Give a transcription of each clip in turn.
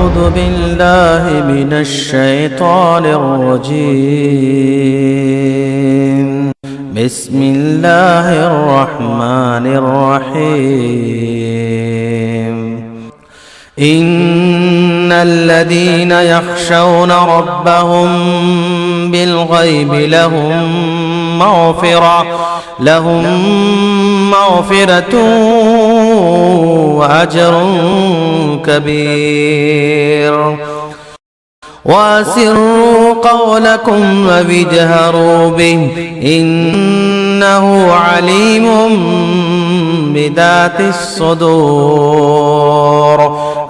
أعوذ بالله من الشيطان الرجيم. بسم الله الرحمن الرحيم. إن الذين يخشون ربهم بالغيب لهم مغفرة وأجر كبير. وأسروا قولكم واجهروا به إنه عليم بذات الصدور.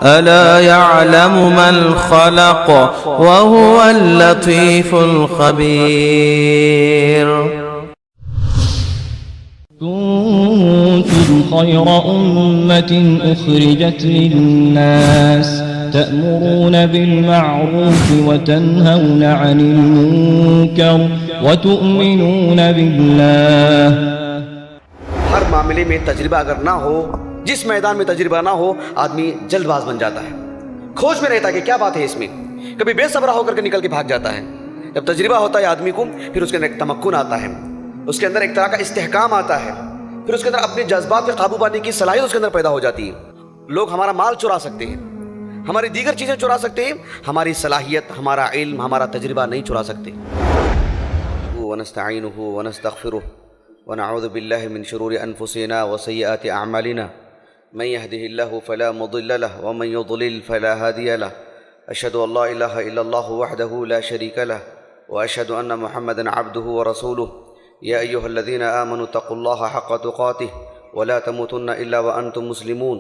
ألا يعلم من خلق وهو اللطيف الخبير. كنتم خير أمة أخرجت للناس تأمرون بالمعروف وتنهون عن المنكر وتؤمنون بالله. ہر معاملے میں تجربہ اگر نہ ہو، جس میدان میں تجربہ نہ ہو، آدمی جلد باز بن جاتا ہے، کھوج میں رہتا ہے کہ کیا بات ہے اس میں، کبھی بے صبر ہو کر کے نکل کے بھاگ جاتا ہے. جب تجربہ ہوتا ہے آدمی کو، پھر اس کے اندر ایک تمکن آتا ہے، اس کے اندر ایک طرح کا استحکام آتا ہے، پھر اس کے اندر اپنے جذبات پہ قابو پانے کی صلاحیت اس کے اندر پیدا ہو جاتی ہے. لوگ ہمارا مال چرا سکتے ہیں، ہماری دیگر چیزیں چرا سکتے ہیں، ہماری صلاحیت، ہمارا علم، ہمارا تجربہ نہیں چرا سکتے. ونستعینہ ونستغفرہ ونعوذ باللہ من شرور انفسنا وسیئات اعمالنا من يهده الله فلا مضل له ومن يضلل فلا هادي له. اشهد ان لا اله الا الله وحده لا شريك له واشهد ان محمدا عبده ورسوله. يا ايها الذين امنوا اتقوا الله حق تقاته ولا تموتن الا وانتم مسلمون.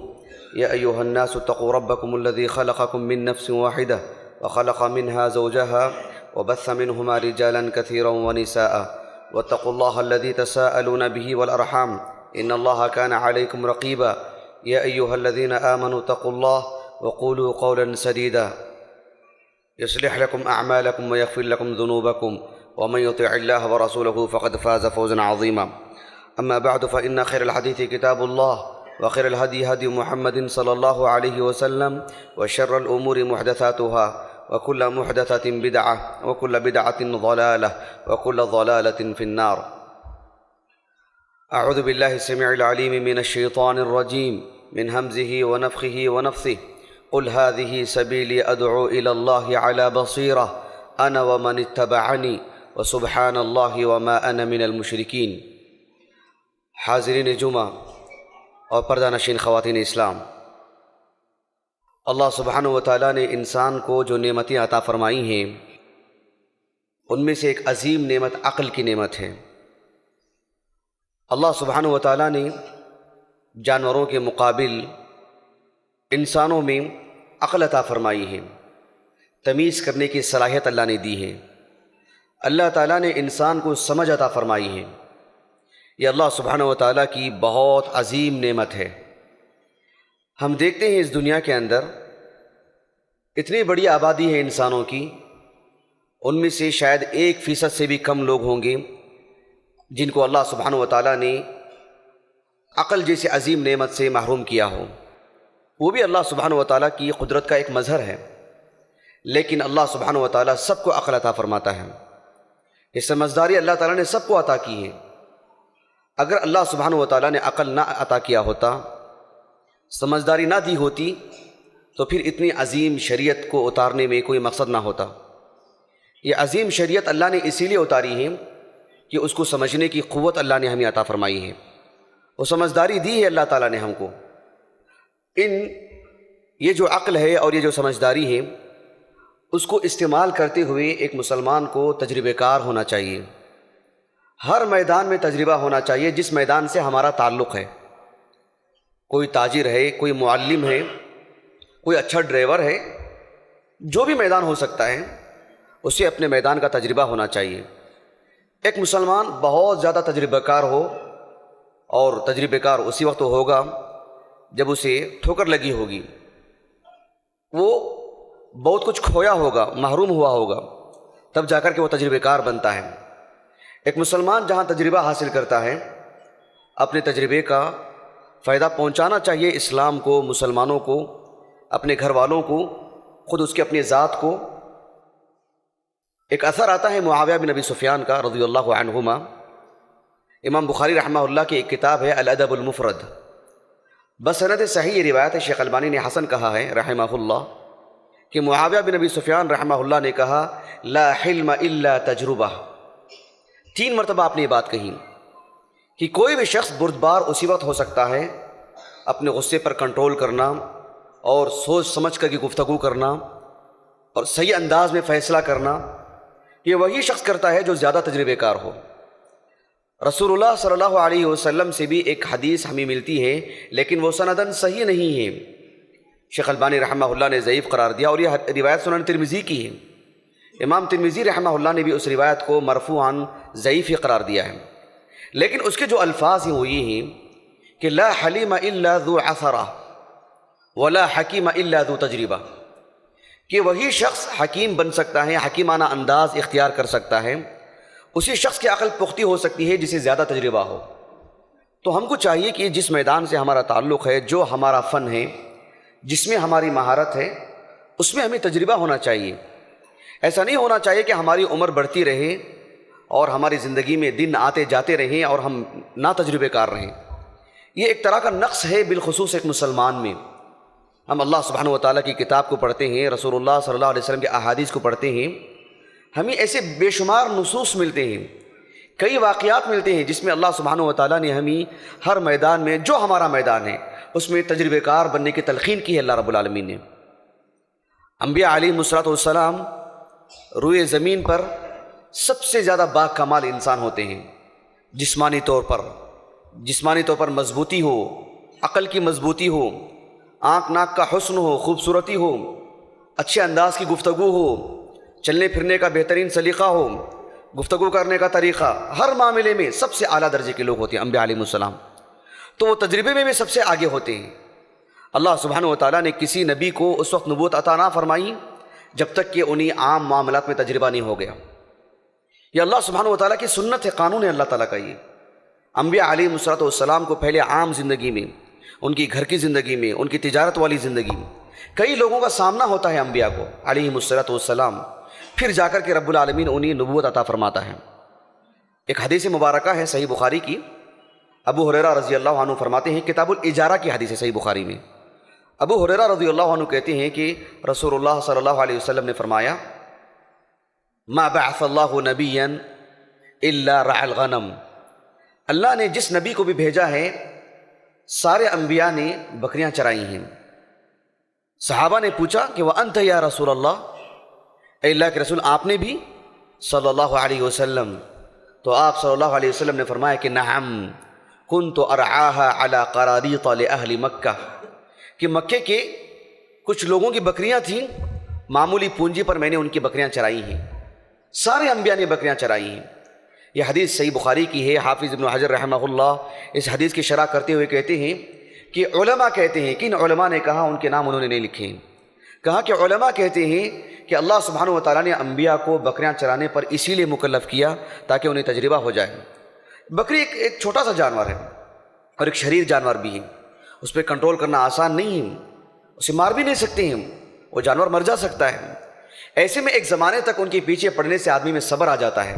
يا ايها الناس اتقوا ربكم الذي خلقكم من نفس واحده وخلق منها زوجها وبث منهما رجالا كثيرا ونساء. واتقوا الله الذي تساءلون به والارحام ان الله كان عليكم رقيبا. يا ايها الذين امنوا اتقوا الله وقولوا قولا سديدا يصلح لكم اعمالكم ويغفر لكم ذنوبكم ومن يطع الله ورسوله فقد فاز فوزا عظيما. اما بعد فان خير الحديث كتاب الله وخير الهدي هدي محمد صلى الله عليه وسلم وشر الامور محدثاتها وكل محدثة بدعة وكل بدعة ضلالة وكل ضلالة في النار. أعوذ بالله السميع العليم من الشيطان الرجيم من همزه ونفخه ونفثه. قل هذه سبيلي أدعو إلى الله على بصيرة أنا ومن اتبعني وسبحان الله وما أنا من المشركين. حاضرین جمعہ اور پردہ نشین خواتین اسلام، اللہ سبحانہ و تعالیٰ نے انسان کو جو نعمتیں عطا فرمائی ہیں، ان میں سے ایک عظیم نعمت عقل کی نعمت ہے. اللہ سبحانہ و تعالیٰ نے جانوروں کے مقابل انسانوں میں عقل عطا فرمائی ہے، تمیز کرنے کی صلاحیت اللہ نے دی ہے. اللہ تعالیٰ نے انسان کو سمجھ عطا فرمائی ہے. یہ اللہ سبحانہ و تعالیٰ کی بہت عظیم نعمت ہے. ہم دیکھتے ہیں اس دنیا کے اندر اتنی بڑی آبادی ہے انسانوں کی، ان میں سے شاید 1% سے بھی کم لوگ ہوں گے جن کو اللہ سبحانہ و تعالیٰ نے عقل جیسے عظیم نعمت سے محروم کیا ہو. وہ بھی اللہ سبحانہ و تعالیٰ کی قدرت کا ایک مظہر ہے، لیکن اللہ سبحانہ و تعالیٰ سب کو عقل عطا فرماتا ہے. یہ سمجھداری اللہ تعالیٰ نے سب کو عطا کی ہے. اگر اللہ سبحانہ و تعالیٰ نے عقل نہ عطا کیا ہوتا، سمجھداری نہ دی ہوتی، تو پھر اتنی عظیم شریعت کو اتارنے میں کوئی مقصد نہ ہوتا. یہ عظیم شریعت اللہ نے اسی لیے اتاری ہے کہ اس کو سمجھنے کی قوت اللہ نے ہمیں عطا فرمائی ہے، وہ سمجھداری دی ہے اللہ تعالیٰ نے ہم کو. یہ جو عقل ہے اور یہ جو سمجھداری ہے، اس کو استعمال کرتے ہوئے ایک مسلمان کو تجربہ کار ہونا چاہیے. ہر میدان میں تجربہ ہونا چاہیے جس میدان سے ہمارا تعلق ہے. کوئی تاجر ہے، کوئی معلم ہے، کوئی اچھا ڈرائیور ہے، جو بھی میدان ہو سکتا ہے، اسے اپنے میدان کا تجربہ ہونا چاہیے. ایک مسلمان بہت زیادہ تجربہ کار ہو، اور تجربہ کار اسی وقت ہوگا جب اسے ٹھوکر لگی ہوگی، وہ بہت کچھ کھویا ہوگا، محروم ہوا ہوگا، تب جا کر کے وہ تجربہ کار بنتا ہے. ایک مسلمان جہاں تجربہ حاصل کرتا ہے، اپنے تجربے کا فائدہ پہنچانا چاہیے اسلام کو، مسلمانوں کو، اپنے گھر والوں کو، خود اس کے اپنے ذات کو ایک اثر آتا ہے معاویہ بن ابی سفیان کا رضی اللہ عنہما. امام بخاری رحمہ اللہ کی ایک کتاب ہے الادب المفرد، بسند صحیح یہ روایت ہے. شیخ البانی نے حسن کہا ہے رحمہ اللہ کہ معاویہ بن ابی سفیان رحمہ اللہ نے کہا لا حلم الا تجربہ. 3 مرتبہ آپ نے یہ بات کہی کہ کوئی بھی شخص بردبار اسی وقت ہو سکتا ہے اپنے غصے پر کنٹرول کرنا اور سوچ سمجھ کر کے گفتگو کرنا اور صحیح انداز میں فیصلہ کرنا، یہ وہی شخص کرتا ہے جو زیادہ تجربے کار ہو. رسول اللہ صلی اللہ علیہ وسلم سے بھی ایک حدیث ہمیں ملتی ہے لیکن وہ سندن صحیح نہیں ہے. شیخ البانی رحمہ اللہ نے ضعیف قرار دیا اور یہ روایت سنن ترمذی کی ہے. امام ترمذی رحمہ اللہ نے بھی اس روایت کو مرفوعاً ضعیف ہی قرار دیا ہے، لیکن اس کے جو الفاظ ہیں وہ یہ ہیں کہ لا حلیم الا ذو عثرہ ولا حکیم الا ذو تجربہ، کہ وہی شخص حکیم بن سکتا ہے، حکیمانہ انداز اختیار کر سکتا ہے، اسی شخص کی عقل پختی ہو سکتی ہے جسے زیادہ تجربہ ہو. تو ہم کو چاہیے کہ جس میدان سے ہمارا تعلق ہے، جو ہمارا فن ہے، جس میں ہماری مہارت ہے، اس میں ہمیں تجربہ ہونا چاہیے. ایسا نہیں ہونا چاہیے کہ ہماری عمر بڑھتی رہے اور ہماری زندگی میں دن آتے جاتے رہیں اور ہم نا تجربے کار رہیں. یہ ایک طرح کا نقص ہے بالخصوص ایک مسلمان میں. ہم اللہ سبحانہ و تعالیٰ کی کتاب کو پڑھتے ہیں، رسول اللہ صلی اللہ علیہ وسلم کے احادیث کو پڑھتے ہیں، ہمیں ایسے بے شمار نصوص ملتے ہیں، کئی واقعات ملتے ہیں جس میں اللہ سبحانہ و تعالیٰ نے ہمیں ہر میدان میں جو ہمارا میدان ہے اس میں تجربے کار بننے کی تلقین کی ہے اللہ رب العالمین نے. انبیاء علیہم الصلوۃ والسلام روئے زمین پر سب سے زیادہ با کمال انسان ہوتے ہیں. جسمانی طور پر مضبوطی ہو، عقل کی مضبوطی ہو، آنکھ ناک کا حسن ہو، خوبصورتی ہو، اچھے انداز کی گفتگو ہو، چلنے پھرنے کا بہترین سلیقہ ہو، گفتگو کرنے کا طریقہ، ہر معاملے میں سب سے اعلیٰ درجے کے لوگ ہوتے ہیں انبیاء علیہم السلام. تو وہ تجربے میں بھی سب سے آگے ہوتے ہیں. اللہ سبحانہ و تعالیٰ نے کسی نبی کو اس وقت نبوت عطا نہ فرمائی جب تک کہ انہیں عام معاملات میں تجربہ نہیں ہو گیا. یہ اللہ سبحانہ و تعالیٰ کی سنت ہے، قانون ہے اللہ تعالیٰ کا. یہ انبیاء علیہم الصلوۃ والسلام کو پہلے عام زندگی میں، ان کی گھر کی زندگی میں، ان کی تجارت والی زندگی میں کئی لوگوں کا سامنا ہوتا ہے انبیاء کو علیہم الصلوۃ والسلام، پھر جا کر کے رب العالمین انہیں نبوت عطا فرماتا ہے. ایک حدیث مبارکہ ہے صحیح بخاری کی، ابو ہریرہ رضی اللہ عنہ فرماتے ہیں، کتاب الاجارہ کی حدیث ہے صحیح بخاری میں. ابو ہریرہ رضی اللہ عنہ کہتے ہیں کہ رسول اللہ صلی اللہ علیہ وسلم نے فرمایا ما بعث اللہ نبیا الا رعى الغنم، اللہ نے جس نبی کو بھی بھیجا ہے سارے انبیاء نے بکریاں چرائی ہیں. صحابہ نے پوچھا کہ وانت یا رسول اللہ، اے اللہ کے رسول آپ نے بھی صلی اللہ علیہ وسلم؟ تو آپ صلی اللہ علیہ وسلم نے فرمایا کہ نعم کنت ارعاها على قراريط لاهل مکہ، کہ مکے کے کچھ لوگوں کی بکریاں تھیں، معمولی پونجی پر میں نے ان کی بکریاں چرائی ہیں. سارے انبیاء نے بکریاں چرائی ہیں. یہ حدیث صحیح بخاری کی ہے. حافظ ابن حجر رحمہ اللہ اس حدیث کی شرح کرتے ہوئے کہتے ہیں کہ علماء کہتے ہیں کہ ان علماء نے کہا، ان کے نام انہوں نے نہیں لکھے، کہا کہ علماء کہتے ہیں کہ اللہ سبحانہ و تعالیٰ نے انبیاء کو بکریاں چرانے پر اسی لیے مکلف کیا تاکہ انہیں تجربہ ہو جائے. بکری ایک چھوٹا سا جانور ہے اور ایک شریر جانور بھی ہے، اس پہ کنٹرول کرنا آسان نہیں ہے، اسے مار بھی نہیں سکتے ہیں، وہ جانور مر جا سکتا ہے. ایسے میں ایک زمانے تک ان کے پیچھے پڑنے سے آدمی میں صبر آ جاتا ہے،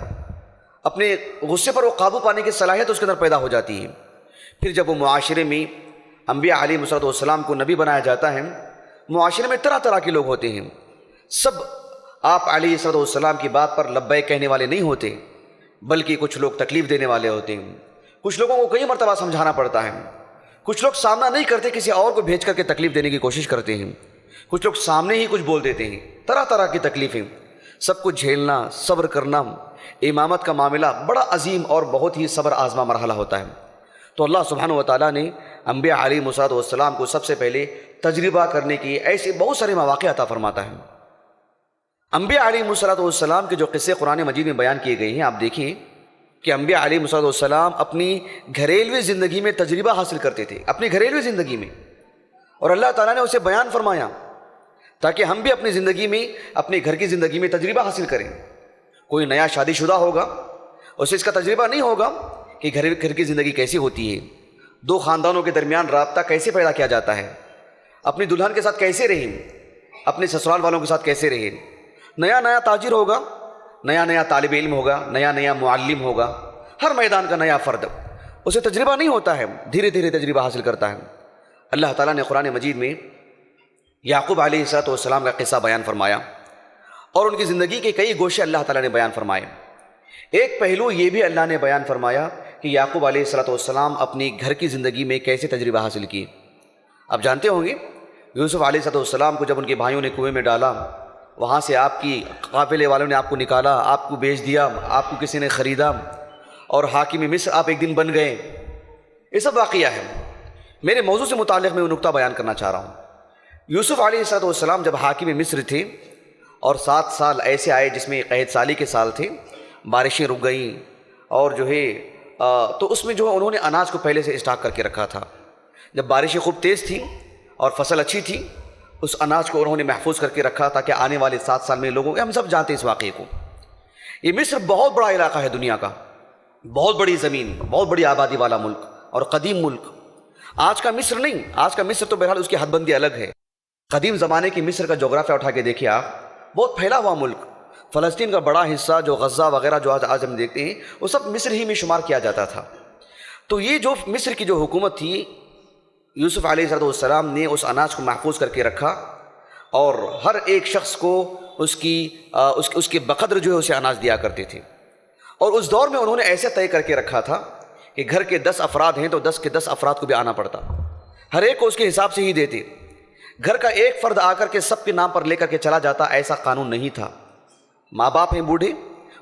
اپنے غصے پر وہ قابو پانے کی صلاحیت اس کے اندر پیدا ہو جاتی ہے. پھر جب وہ معاشرے میں انبیاء علیہ الصلوۃ والسلام کو نبی بنایا جاتا ہے، معاشرے میں طرح طرح کے لوگ ہوتے ہیں، سب آپ علیہ الصلوۃ والسلام کی بات پر لبیک کہنے والے نہیں ہوتے، بلکہ کچھ لوگ تکلیف دینے والے ہوتے ہیں، کچھ لوگوں کو کئی مرتبہ سمجھانا پڑتا ہے، کچھ لوگ سامنا نہیں کرتے، کسی اور کو بھیج کر کے تکلیف دینے کی کوشش کرتے ہیں، کچھ لوگ سامنے ہی کچھ بول دیتے ہیں. طرح طرح کی تکلیفیں، سب کچھ جھیلنا، صبر کرنا. امامت کا معاملہ بڑا عظیم اور بہت ہی صبر آزما مرحلہ ہوتا ہے. تو اللہ سبحانہ و تعالیٰ نے انبیاء علیہ الصلوۃ والسلام کو سب سے پہلے تجربہ کرنے کی ایسے بہت سارے مواقع عطا فرماتا ہے. انبیاء علیہ الصلوۃ والسلام کے جو قصے قرآن مجید میں بیان کیے گئے ہیں، آپ دیکھیں کہ انبیاء علیہ الصلوۃ والسلام اپنی گھریلوی زندگی میں تجربہ حاصل کرتے تھے، اپنی گھریلوی زندگی میں، اور اللہ تعالیٰ نے اسے بیان فرمایا تاکہ ہم بھی اپنی زندگی میں، اپنے گھر کی زندگی میں تجربہ حاصل کریں. کوئی نیا شادی شدہ ہوگا، اسے اس کا تجربہ نہیں ہوگا کہ گھر کی زندگی کیسی ہوتی ہے، دو خاندانوں کے درمیان رابطہ کیسے پیدا کیا جاتا ہے، اپنی دلہن کے ساتھ کیسے رہیں، اپنے سسرال والوں کے ساتھ کیسے رہے. نیا نیا تاجر ہوگا, نیا نیا طالب علم ہوگا, نیا نیا معلم ہوگا, ہر میدان کا نیا فرد, اسے تجربہ نہیں ہوتا ہے, دھیرے دھیرے تجربہ حاصل کرتا ہے. اللہ تعالیٰ نے قرآن مجید میں یعقوب علیہ السلام کا قصہ بیان فرمایا اور ان کی زندگی کے کئی گوشے اللہ تعالیٰ نے بیان فرمائے. ایک پہلو یہ بھی اللہ نے بیان فرمایا کہ یعقوب علیہ السلام اپنی گھر کی زندگی میں کیسے تجربہ حاصل کی. آپ جانتے ہوں گے یوسف علیہ السلام کو جب ان کے بھائیوں نے کنویں میں ڈالا, وہاں سے آپ کی قافلے والوں نے آپ کو نکالا, آپ کو بیچ دیا, آپ کو کسی نے خریدا اور حاکم مصر آپ ایک دن بن گئے. یہ سب واقعہ ہے. میرے موضوع سے متعلق میں وہ نقطہ بیان کرنا چاہ رہا ہوں. یوسف علیہ السلام جب حاکم مصر تھے اور 7 سال ایسے آئے جس میں قحط سالی کے سال تھے, بارشیں رک گئیں اور جو ہے تو اس میں جو ہے انہوں نے اناج کو پہلے سے اسٹاک کر کے رکھا تھا. جب بارشیں خوب تیز تھیں اور فصل اچھی تھی, اس اناج کو انہوں نے محفوظ کر کے رکھا تاکہ آنے والے 7 سال میں لوگوں, ہم سب جانتے ہیں اس واقعے کو. یہ مصر بہت بڑا علاقہ ہے دنیا کا, بہت بڑی زمین, بہت بڑی آبادی والا ملک اور قدیم ملک. آج کا مصر نہیں, آج کا مصر تو بہرحال اس کی حد بندی الگ ہے. قدیم زمانے کی مصر کا جغرافیہ اٹھا کے دیکھیے آپ, بہت پھیلا ہوا ملک. فلسطین کا بڑا حصہ جو غزہ وغیرہ جو آج ہم دیکھتے ہیں وہ سب مصر ہی میں شمار کیا جاتا تھا. تو یہ جو مصر کی جو حکومت تھی, یوسف علیہ السلام نے اس اناج کو محفوظ کر کے رکھا اور ہر ایک شخص کو اس کے بقدر جو ہے اسے اناج دیا کرتے تھے. اور اس دور میں انہوں نے ایسے طے کر کے رکھا تھا کہ گھر کے 10 افراد ہیں تو 10 کے 10 افراد کو بھی آنا پڑتا, ہر ایک کو اس کے حساب سے ہی دیتے. گھر کا ایک فرد آ کر کے سب کے نام پر لے کر کے چلا جاتا, ایسا قانون نہیں تھا. ماں باپ ہیں بوڑھے,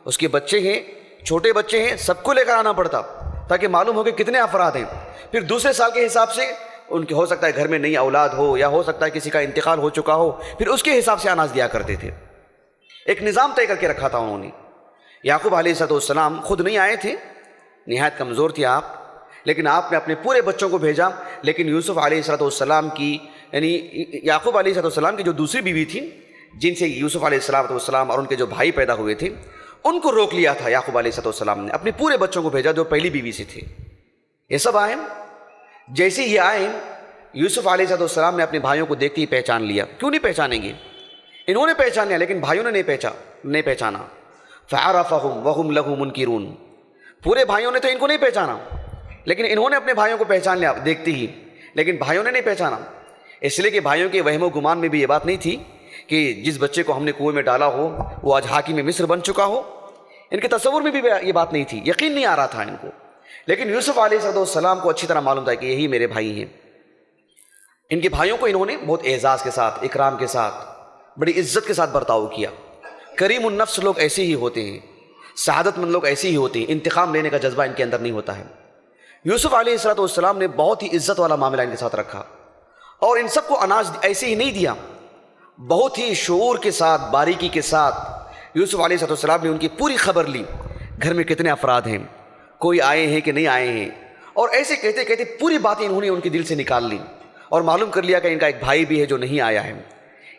اس کے بچے ہیں, چھوٹے بچے ہیں, سب کو لے کر آنا پڑتا تاکہ معلوم ہو کہ کتنے افراد ہیں. پھر دوسرے سال کے حساب سے ان کے ہو سکتا ہے گھر میں نئی اولاد ہو یا ہو سکتا ہے کسی کا انتقال ہو چکا ہو, پھر اس کے حساب سے اناج دیا کرتے تھے. ایک نظام طے کر کے رکھا تھا انہوں نے. یعقوب علیہ السلام خود نہیں آئے تھے, نہایت کمزور تھے آپ, لیکن آپ نے اپنے پورے بچوں کو بھیجا. لیکن یوسف علیہ السلام کی یعنی یعقوب علیہ السلام کی جو دوسری بیوی تھی, جن سے یوسف علیہ السلام اور ان کے جو بھائی پیدا ہوئے تھے, ان کو روک لیا تھا یعقوب علیہ السلام نے. اپنے پورے بچوں کو بھیجا جو پہلی بیوی سے تھے. یہ سب آئے, جیسے یہ آئے یوسف علیہ السلام نے اپنے بھائیوں کو دیکھتے ہی پہچان لیا. کیوں نہیں پہچانیں گے, انہوں نے پہچان لیا لیکن بھائیوں نے نہیں پہچانا. فعرفهم وهم له منکرون, پورے بھائیوں نے تو ان کو نہیں پہچانا لیکن انہوں نے اپنے بھائیوں کو پہچان لیا دیکھتے ہی, لیکن بھائیوں نے نہیں پہچانا. اس لیے کہ بھائیوں کے وہم و گمان میں بھی یہ بات نہیں تھی کہ جس بچے کو ہم نے کنویں میں ڈالا ہو وہ آج حاکم مصر بن چکا ہو. ان کے تصور میں بھی یہ بات نہیں تھی, یقین نہیں آ رہا تھا ان کو. لیکن یوسف علیہ السلام کو اچھی طرح معلوم تھا کہ یہی میرے بھائی ہیں. ان کے بھائیوں کو انہوں نے بہت اعزاز کے ساتھ, اکرام کے ساتھ, بڑی عزت کے ساتھ برتاؤ کیا. کریم النفس لوگ ایسے ہی ہوتے ہیں, سعادت مند لوگ ایسے ہی ہوتے ہیں, انتقام لینے کا جذبہ ان کے اندر نہیں ہوتا ہے. یوسف علیہ السلام نے بہت ہی عزت والا معاملہ ان کے ساتھ رکھا اور ان سب کو اناج ایسے ہی نہیں دیا, بہت ہی شعور کے ساتھ, باریکی کے ساتھ یوسف علیہ السلام نے ان کی پوری خبر لی. گھر میں کتنے افراد ہیں, کوئی آئے ہیں کہ نہیں آئے ہیں, اور ایسے کہتے کہتے پوری باتیں انہوں نے ان کے دل سے نکال لی اور معلوم کر لیا کہ ان کا ایک بھائی بھی ہے جو نہیں آیا ہے.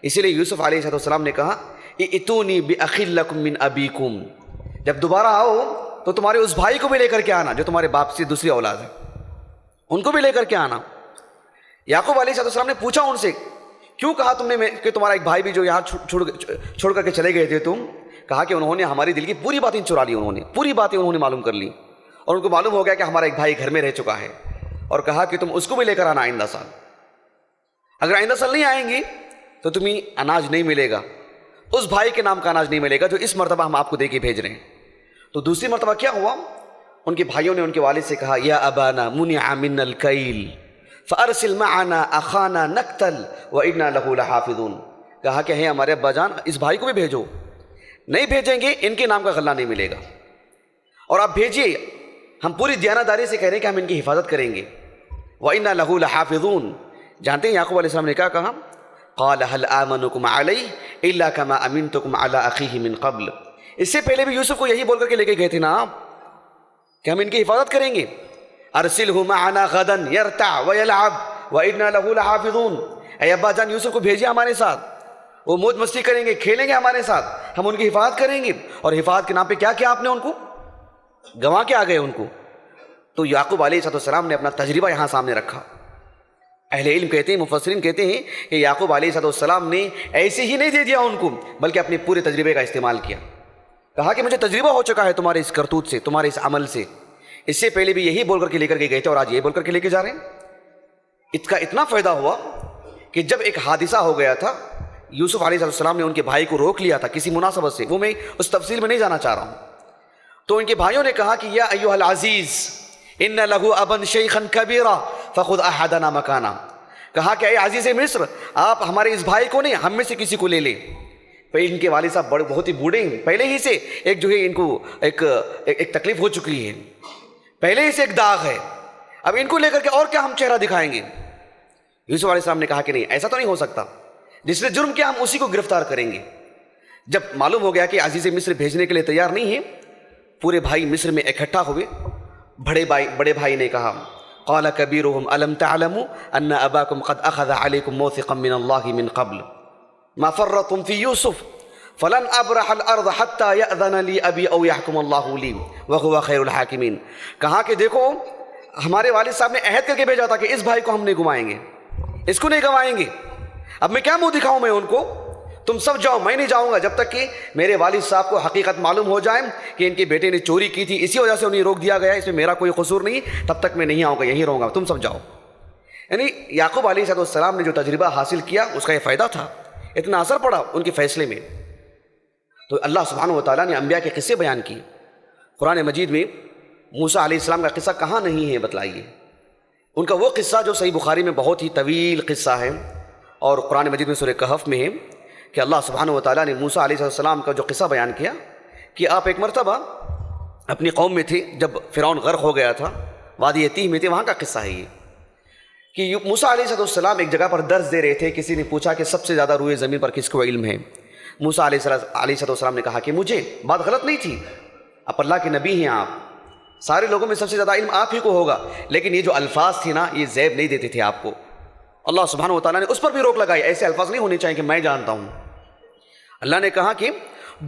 اسی لیے یوسف علیہ السلام نے کہا ائتونی بأخ لکم من ابیکم, جب دوبارہ آؤ تو تمہارے اس بھائی کو بھی لے کر کے آنا جو تمہارے باپ سے دوسری اولاد ہے, ان کو بھی لے کر کے آنا. یعقوب علیہ السلام نے پوچھا ان سے, کیوں کہا تم نے کہ تمہارا ایک بھائی بھی جو یہاں چھوڑ کر کے چلے گئے تھے تم؟ کہا کہ انہوں نے ہماری دل کی پوری باتیں چرا لی, پوری باتیں انہوں نے معلوم کر لی اور ان کو معلوم ہو گیا کہ ہمارا ایک بھائی گھر میں رہ چکا ہے, اور کہا کہ تم اس کو بھی لے کر آنا آئندہ سال. اگر آئندہ سال نہیں آئیں گی تو تمہیں اناج نہیں ملے گا, اس بھائی کے نام کا اناج نہیں ملے گا جو اس مرتبہ ہم آپ کو دے کے بھیج رہے ہیں. تو دوسری مرتبہ کیا ہوا, ان کے بھائیوں نے ان کے والد سے کہا یا ابانا منع منا الکیل فارسل معنا اخانا نقتل وانا له لحافظون. کہا کہ ہے ہمارے ابا جان اس بھائی کو بھی بھیجو, نہیں بھیجیں گے ان کے نام کا غلہ نہیں ملے گا, اور آپ بھیجیے, ہم پوری دیانتداری سے کہہ رہے ہیں کہ ہم ان کی حفاظت کریں گے. وانا له لحافظون. جانتے ہیں یعقوب علیہ السلام نے کیا کہا, قال هل آمنكم علیہ الا كما امنتكم على اخیہ من قبل. اس سے پہلے بھی یوسف کو یہی بول کر کے لے کے گئے تھے نا آپ کہ ہم ان کی حفاظت کریں گے. ارسلہ معنا غدا یرتع ویلعب وانا له لحافظون. اے ابا جان یوسف کو بھیجیے ہمارے ساتھ, وہ موج مستی کریں گے, کھیلیں گے ہمارے ساتھ, ہم ان کی حفاظت کریں گے. اور حفاظت کے نام پہ کیا کیا آپ نے ان کو گنوا کے آ گئے ان کو. تو یعقوب علیہ السلام نے اپنا تجربہ یہاں سامنے رکھا. اہل علم کہتے ہیں، مفسرین کہتے ہیں کہ یعقوب علیہ السلام نے ایسے ہی نہیں دے دیا ان کو، بلکہ اپنے پورے تجربے کا استعمال کیا. کہا کہ مجھے تجربہ ہو چکا ہے تمہارے اس کرتوت سے، تمہارے اس عمل سے. اس سے پہلے بھی یہی بول کر کے لے کر کے گئے تھے اور آج یہ بول کر کے لے کے جا رہے ہیں. اس کا اتنا فائدہ ہوا کہ جب ایک حادثہ ہو گیا تھا، یوسف علیہ السلام نے ان کے بھائی کو روک لیا تھا کسی مناسبت سے، وہ میں اس تفصیل میں نہیں جانا چاہ رہا ہوں. تو ان کے بھائیوں نے کہا کہ یا ایھا العزیز ان لہ ابا شیخا کبیرا فخذ احدنا مکانا. کہا کہ اے عزیز مصر، آپ ہمارے اس بھائی کو نہیں، ہم میں سے کسی کو لے لیں. پہلے ان کے والد صاحب بہت ہی بوڑھے ہیں، پہلے ہی سے ایک جو ہے ان کو ایک تکلیف ہو چکی ہے، پہلے ہی سے ایک داغ ہے. اب ان کو لے کر کے اور کیا ہم چہرہ دکھائیں گے؟ یوسف علیہ السلام نے کہا کہ نہیں، ایسا تو نہیں ہو سکتا، جس نے جرم کیا ہم اسی کو گرفتار کریں گے. جب معلوم ہو گیا کہ عزیز مصر بھیجنے کے لیے تیار نہیں ہے، پورے بھائی مصر میں اکٹھا ہوئے. بڑے بھائی نے کہا قال کبیرہم الم تعلموا ان اباکم قد اخذ علیکم موثقا من اللہ من قبل ما فرطتم فی یوسف فلن ابرح الارض حتى یأذن لی ابی او یحکم اللہ لی وہو خیر الحاکمین. کہا کہ دیکھو ہمارے والد صاحب نے عہد کر کے بھیجا تھا کہ اس بھائی کو ہم نہیں گمائیں گے، اس کو نہیں گنوائیں گے. اب میں کیا منہ دکھاؤں میں ان کو؟ تم سب جاؤ، میں نہیں جاؤں گا جب تک کہ میرے والد صاحب کو حقیقت معلوم ہو جائے کہ ان کے بیٹے نے چوری کی تھی، اسی وجہ سے انہیں روک دیا گیا، اس میں میرا کوئی قصور نہیں، تب تک میں نہیں آؤں گا، یہیں رہوں گا، تم سب جاؤ. یعنی یعقوب علیہ السلام نے جو تجربہ حاصل کیا اس کا یہ فائدہ تھا، اتنا اثر پڑا ان کے فیصلے میں. تو اللہ سبحانہ و تعالیٰ نے انبیاء کے قصے بیان کیے. قرآن مجید میں موسیٰ علیہ السلام کا قصہ کہاں نہیں ہے بتلائیے. ان کا وہ قصہ جو صحیح بخاری میں بہت ہی طویل قصہ ہے، اور قرآن مجید میں سورہ کہف میں ہے کہ اللہ سبحانہ و تعالیٰ نے موسیٰ علیہ السلام کا جو قصہ بیان کیا کہ آپ ایک مرتبہ اپنی قوم میں تھے جب فرعون غرق ہو گیا تھا، وادی تیہ میں تھے، وہاں کا قصہ ہے یہ کہ موسیٰ علیہ السلام ایک جگہ پر درس دے رہے تھے. کسی نے پوچھا کہ سب سے زیادہ روئے زمین پر کس کو علم ہے؟ موسیٰ علیہ السلام نے کہا کہ مجھے. بات غلط نہیں تھی، آپ اللہ کے نبی ہیں، آپ سارے لوگوں میں سب سے زیادہ علم آپ ہی کو ہوگا، لیکن یہ جو الفاظ تھے نا یہ زیب نہیں دیتے تھے آپ کو. اللہ سبحانہ و تعالیٰ نے اس پر بھی روک لگائی، ایسے الفاظ نہیں ہونے چاہیے کہ میں جانتا ہوں. اللہ نے کہا کہ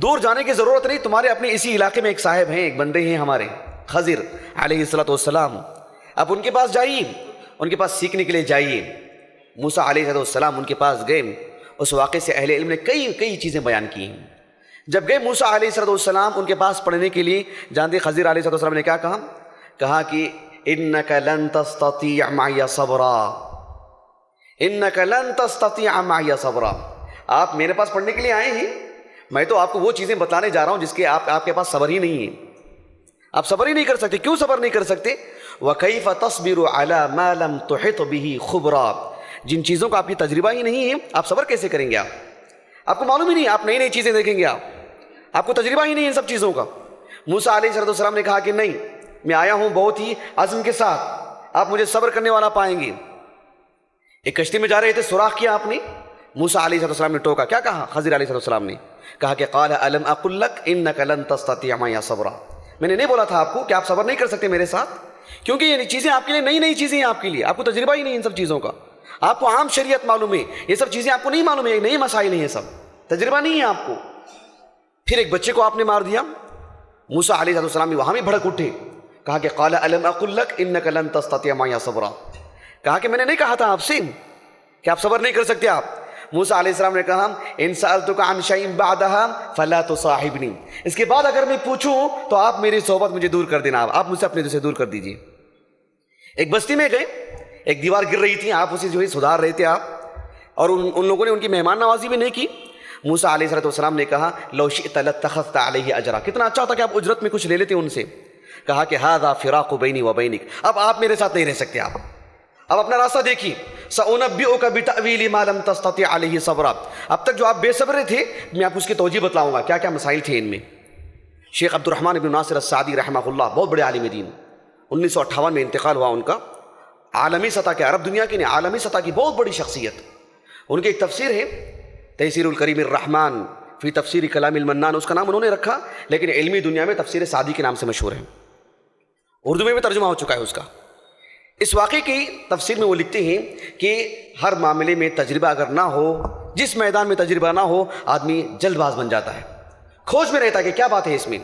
دور جانے کی ضرورت نہیں، تمہارے اپنے اسی علاقے میں ایک صاحب ہیں، ایک بندے ہیں ہمارے خضر علیہ السلام، اب ان کے پاس جائیے، ان کے پاس سیکھنے کے لیے جائیے. موسیٰ علیہ السلام ان کے پاس گئے. اس واقعے سے اہل علم نے کئی چیزیں بیان کی ہیں. جب گئے موسیٰ علیہ السلام ان کے پاس پڑھنے کے لیے، جانتے خضر علیہ السلام نے کیا کہا کہ انک لن تستطیع معی صبرا، انک لن تستطیع معی صبرا. آپ میرے پاس پڑھنے کے لیے آئے ہیں، میں تو آپ کو وہ چیزیں بتانے جا رہا ہوں جس کے آپ کے پاس صبر ہی نہیں ہے، آپ صبر ہی نہیں کر سکتے. کیوں صبر نہیں کر سکتے؟ وَكَيْفَ تَصْبِرُ عَلَى مَا لَمْ تُحِطْ بِهِ خُبْرًا. جن چیزوں کا آپ کی تجربہ ہی نہیں ہے آپ صبر کیسے کریں گے؟ آپ کو معلوم ہی نہیں، آپ نئی چیزیں دیکھیں گے، آپ کو تجربہ ہی نہیں ہے ان سب چیزوں کا. موسیٰ علیہ السلام نے کہا کہ نہیں، میں آیا ہوں بہت ہی عزم کے ساتھ، آپ مجھے صبر کرنے والا پائیں گے. ایک کشتی میں جا رہے تھے، سوراخ کیا آپ نے، موسیٰ علیہ السلام نے ٹوکا. کیا کہا خضر علیہ السلام نے؟ کہا کہ قال الم اقل لک انک لن تستطیع معی صبرا. میں نے نہیں بولا تھا آپ کو کہ آپ صبر نہیں کر سکتے میرے ساتھ؟ کیونکہ یہ چیزیں آپ کے لیے نئی چیزیں ہیں، آپ کے لیے آپ کو تجربہ ہی نہیں ان سب چیزوں کا. آپ کو عام شریعت معلوم ہے، یہ سب چیزیں آپ کو نہیں معلوم ہے، یہ نئی مسائل ہیں، یہ سب تجربہ نہیں ہے آپ کو. پھر ایک بچے کو آپ نے مار دیا. موسیٰ علیہ السلام وہاں بھی بھڑک اٹھے. کہا کہ قال الم اقل لک انک لن تستطیع معی صبرا. کہا کہ میں نے نہیں کہا تھا آپ سے کہ آپ صبر نہیں کر سکتے آپ. موسیٰ علیہ السلام نے کہا ان سألتک عن شیء بعدها فلا تصاحبنی. اس کے بعد اگر میں پوچھوں تو آپ میری صحبت مجھے دور کر دینا، آپ مجھ سے اپنے دل سے دور کر دیجیے. ایک بستی میں گئے، ایک دیوار گر رہی تھی، آپ اسے جو ہے سدھار رہے تھے آپ، اور ان لوگوں نے ان کی مہمان نوازی بھی نہیں کی. موسیٰ علیہ السلام نے کہا لو شئت لاتخذت علیہ اجرا. کتنا اچھا ہوتا کہ آپ اجرت میں کچھ لے لیتے ان سے. کہا کہ ھذا فراق بینی و بینک. اب آپ میرے ساتھ نہیں رہ سکتے، آپ اب اپنا راستہ دیکھیے. سأنبئک بتأویل ما لم تستطع علیہ صبرا. اب تک جو آپ بے صبر تھے میں آپ کو اس کی توجیہ بتلاؤں گا، کیا کیا مسائل تھے ان میں. شیخ عبد الرحمن بن ناصر السعدی رحمہ اللہ، بہت بڑے عالم دین، 1958 میں انتقال ہوا ان کا. عالمی سطح کے، عرب دنیا کی نہیں، عالمی سطح کی بہت بڑی شخصیت. ان کی ایک تفسیر ہے تیسیر الکریم الرحمن فی تفسیر کلام المنان، اس کا نام انہوں نے رکھا، لیکن علمی دنیا میں تفسیر سعدی کے نام سے مشہور ہے. اردو میں بھی ترجمہ ہو چکا ہے اس کا. اس واقعے کی تفسیر میں وہ لکھتے ہیں کہ ہر معاملے میں تجربہ اگر نہ ہو، جس میدان میں تجربہ نہ ہو، آدمی جلد باز بن جاتا ہے، کھوج میں رہتا ہے کہ کیا بات ہے اس میں،